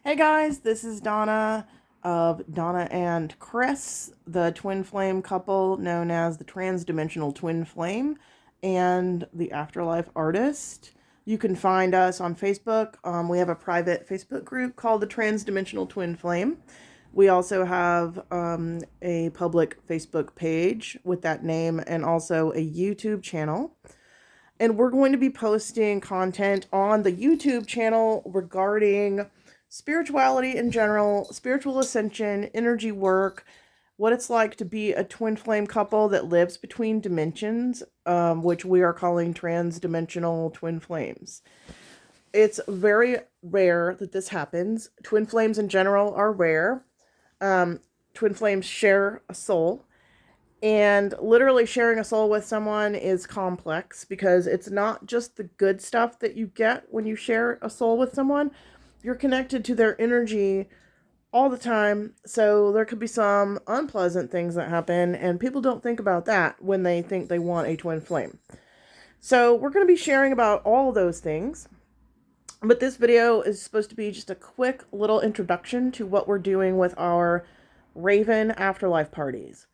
Hey guys, this is Donna of Donna and Chris, the twin flame couple known as the Transdimensional Twin Flame and the Afterlife Artist. You can find us on Facebook. We have a private Facebook group called the Transdimensional Twin Flame. We also have a public Facebook page with that name and also a YouTube channel. And we're going to be posting content on the YouTube channel regarding spirituality in general, spiritual ascension, energy work, what it's like to be a twin flame couple that lives between dimensions, which we are calling transdimensional twin flames. It's very rare that this happens. Twin flames in general are rare. Twin flames share a soul. And literally sharing a soul with someone is complex because it's not just the good stuff that you get when you share a soul with someone. You're connected to their energy all the time. So there could be some unpleasant things that happen, and people don't think about that when they think they want a twin flame. So we're going to be sharing about all of those things. But this video is supposed to be just a quick little introduction to what we're doing with our Raven Afterlife parties.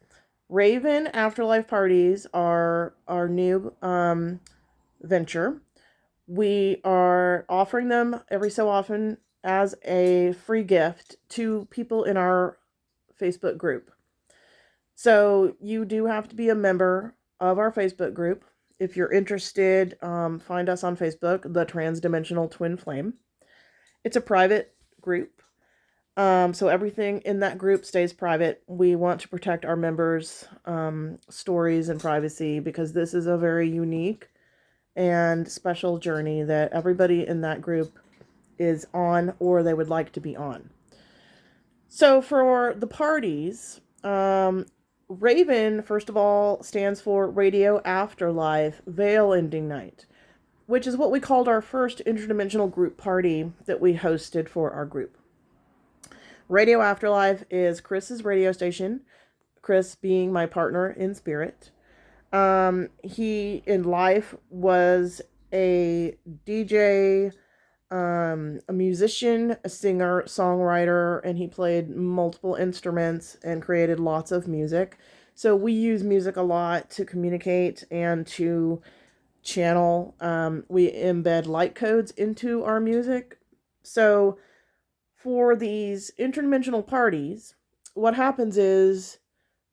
Raven Afterlife parties are our new venture. We are offering them every so often as a free gift to people in our Facebook group. So you do have to be a member of our Facebook group. If you're interested, find us on Facebook, the Transdimensional Twin Flame. It's a private group. So everything in that group stays private. We want to protect our members' stories and privacy because this is a very unique and special journey that everybody in that group is on or they would like to be on. So for the parties, Raven, first of all, stands for Radio Afterlife Veil Ending Night, which is what we called our first interdimensional group party that we hosted for our group. Radio Afterlife is Chris's radio station, Chris being my partner in spirit. He in life was a DJ, a musician, a singer, songwriter, and he played multiple instruments and created lots of music. So we use music a lot to communicate and to channel. We embed light codes into our music. So for these interdimensional parties, what happens is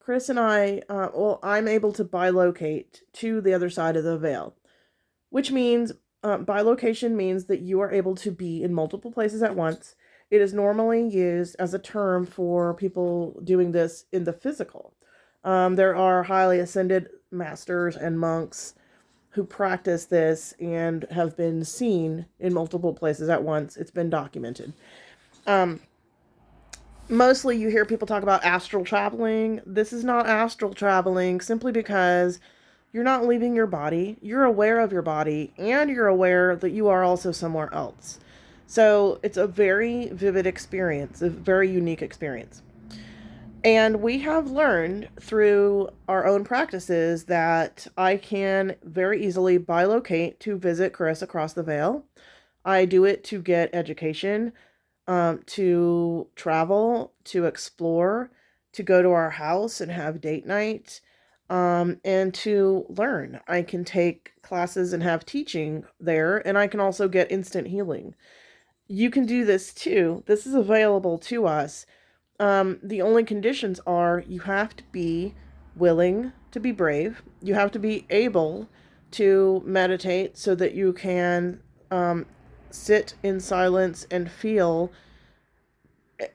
Chris and I'm able to bilocate to the other side of the veil, which means bilocation means that you are able to be in multiple places at once. It is normally used as a term for people doing this in the physical. There are highly ascended masters and monks who practice this and have been seen in multiple places at once. It's been documented. Mostly you hear people talk about astral traveling. This is not astral traveling simply because you're not leaving your body. You're aware of your body and you're aware that you are also somewhere else. So it's a very vivid experience, a very unique experience. And we have learned through our own practices that I can very easily bilocate to visit Chris across the veil. I do it to get education, to travel, to explore, to go to our house and have date night, and to learn. I can take classes and have teaching there, and I can also get instant healing. You can do this too. This is available to us. The only conditions are you have to be willing to be brave. You have to be able to meditate so that you can sit in silence and feel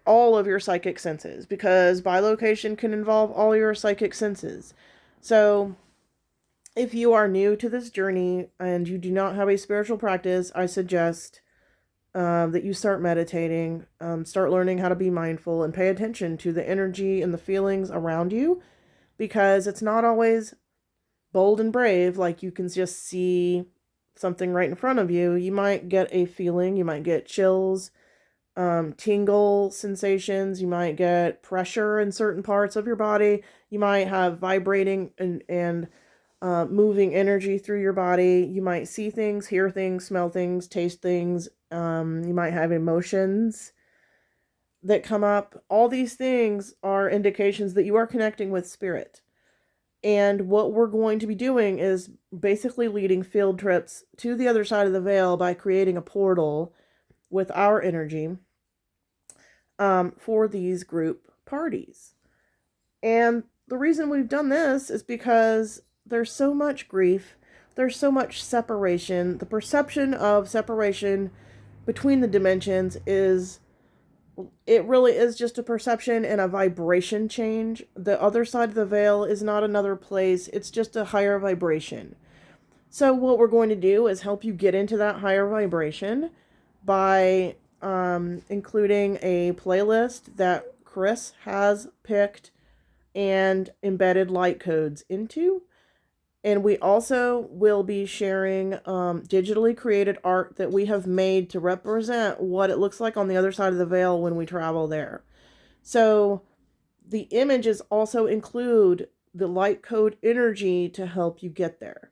all of your psychic senses, because bilocation can involve all your psychic senses. So if you are new to this journey and you do not have a spiritual practice, I suggest that you start meditating, start learning how to be mindful and pay attention to the energy and the feelings around you, because it's not always bold and brave like you can just see something right in front of you. You might get a feeling, you might get chills, tingle sensations, you might get pressure in certain parts of your body, you might have vibrating and moving energy through your body, you might see things, hear things, smell things, taste things, you might have emotions. that come up, all these things are indications that you are connecting with spirit. And what we're going to be doing is basically leading field trips to the other side of the veil by creating a portal with our energy for these group parties. And the reason we've done this is because there's so much grief, there's so much separation. The perception of separation between the dimensions it really is just a perception and a vibration change. The other side of the veil is not another place, it's just a higher vibration. So what we're going to do is help you get into that higher vibration by including a playlist that Chris has picked and embedded light codes into. And we also will be sharing digitally created art that we have made to represent what it looks like on the other side of the veil when we travel there. So the images also include the light code energy to help you get there.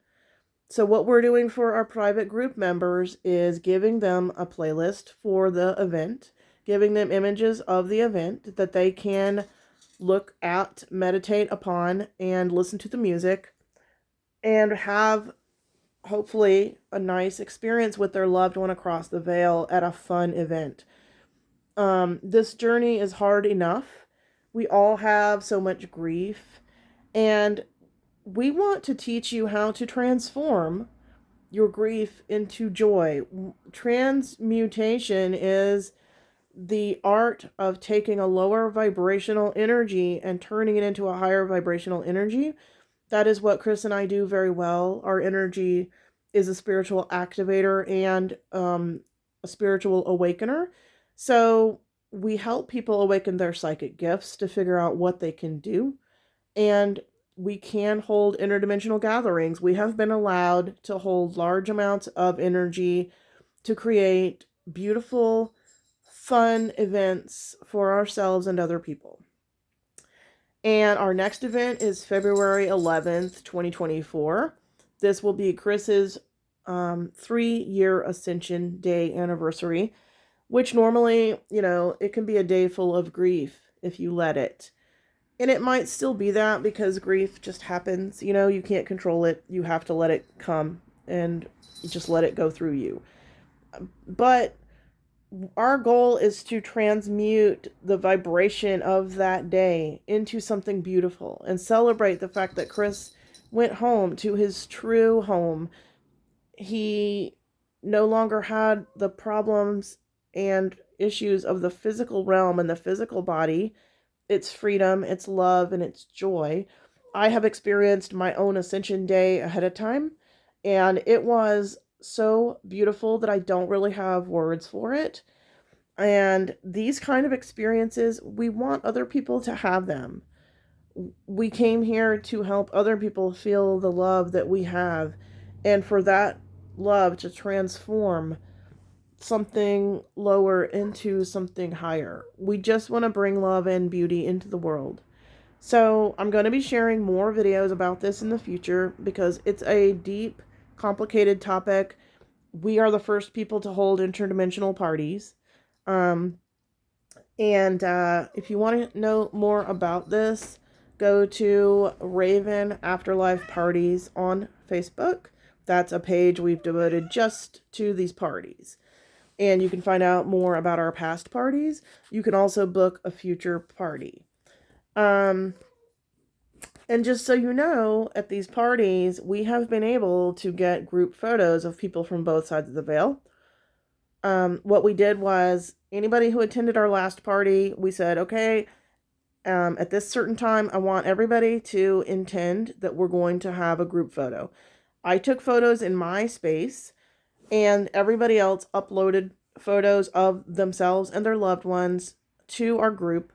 So what we're doing for our private group members is giving them a playlist for the event, giving them images of the event that they can look at, meditate upon, and listen to the music, and have, hopefully, a nice experience with their loved one across the veil at a fun event. This journey is hard enough. We all have so much grief, and we want to teach you how to transform your grief into joy. Transmutation is the art of taking a lower vibrational energy and turning it into a higher vibrational energy. That is what Chris and I do very well. Our energy is a spiritual activator and a spiritual awakener. So we help people awaken their psychic gifts to figure out what they can do. And we can hold interdimensional gatherings. We have been allowed to hold large amounts of energy to create beautiful, fun events for ourselves and other people. And our next event is February 11th, 2024. This will be Chris's 3-year Ascension Day anniversary, which normally, it can be a day full of grief if you let it. And it might still be that because grief just happens. You can't control it. You have to let it come and just let it go through you. But our goal is to transmute the vibration of that day into something beautiful and celebrate the fact that Chris went home to his true home. He no longer had the problems and issues of the physical realm and the physical body. It's freedom, it's love, and it's joy. I have experienced my own Ascension Day ahead of time, and it was so beautiful that I don't really have words for it. And these kind of experiences, we want other people to have them. We came here to help other people feel the love that we have, and for that love to transform something lower into something higher. We just want to bring love and beauty into the world. So I'm going to be sharing more videos about this in the future because it's a deep, complicated topic. We are the first people to hold interdimensional parties. And if you want to know more about this, go to Raven Afterlife Parties on Facebook. That's a page we've devoted just to these parties. And you can find out more about our past parties. You can also book a future party. And just so you know, at these parties, we have been able to get group photos of people from both sides of the veil. What we did was, anybody who attended our last party, we said, okay, at this certain time, I want everybody to intend that we're going to have a group photo. I took photos in my space, and everybody else uploaded photos of themselves and their loved ones to our group.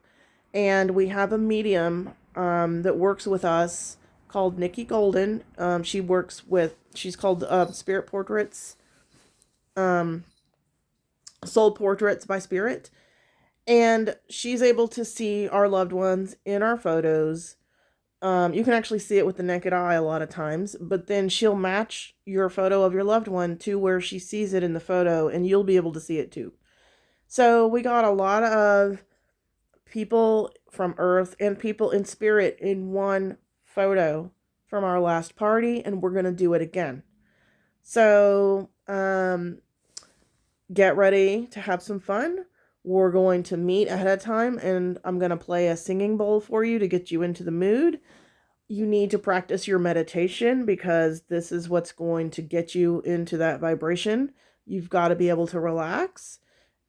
And we have a medium that works with us called Nikki Golden. She's called Spirit Portraits, Soul Portraits by Spirit. And she's able to see our loved ones in our photos. You can actually see it with the naked eye a lot of times, but then she'll match your photo of your loved one to where she sees it in the photo, and you'll be able to see it too. So we got a lot of people from Earth and people in spirit in one photo from our last party, and we're going to do it again. So, get ready to have some fun. We're going to meet ahead of time, and I'm going to play a singing bowl for you to get you into the mood. You need to practice your meditation because this is what's going to get you into that vibration. You've got to be able to relax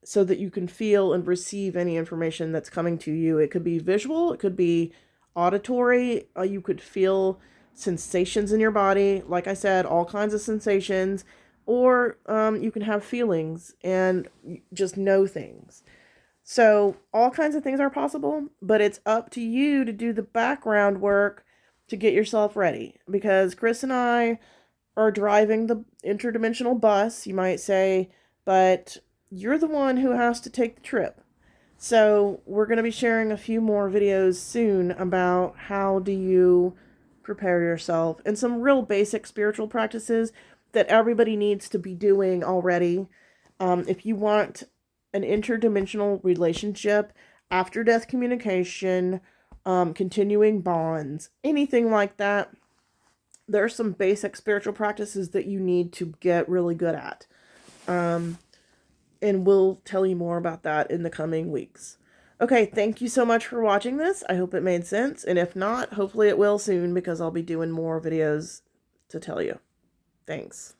so that you can feel and receive any information that's coming to you. It could be visual, it could be auditory, you could feel sensations in your body. Like I said, all kinds of sensations. Or you can have feelings and just know things. So all kinds of things are possible, but it's up to you to do the background work to get yourself ready. Because Chris and I are driving the interdimensional bus, you might say, but you're the one who has to take the trip. So we're going to be sharing a few more videos soon about how do you prepare yourself and some real basic spiritual practices that everybody needs to be doing already. If you want an interdimensional relationship, after death communication, continuing bonds, anything like that, there are some basic spiritual practices that you need to get really good at. And we'll tell you more about that in the coming weeks. Okay, thank you so much for watching this. I hope it made sense. And if not, hopefully it will soon because I'll be doing more videos to tell you. Thanks.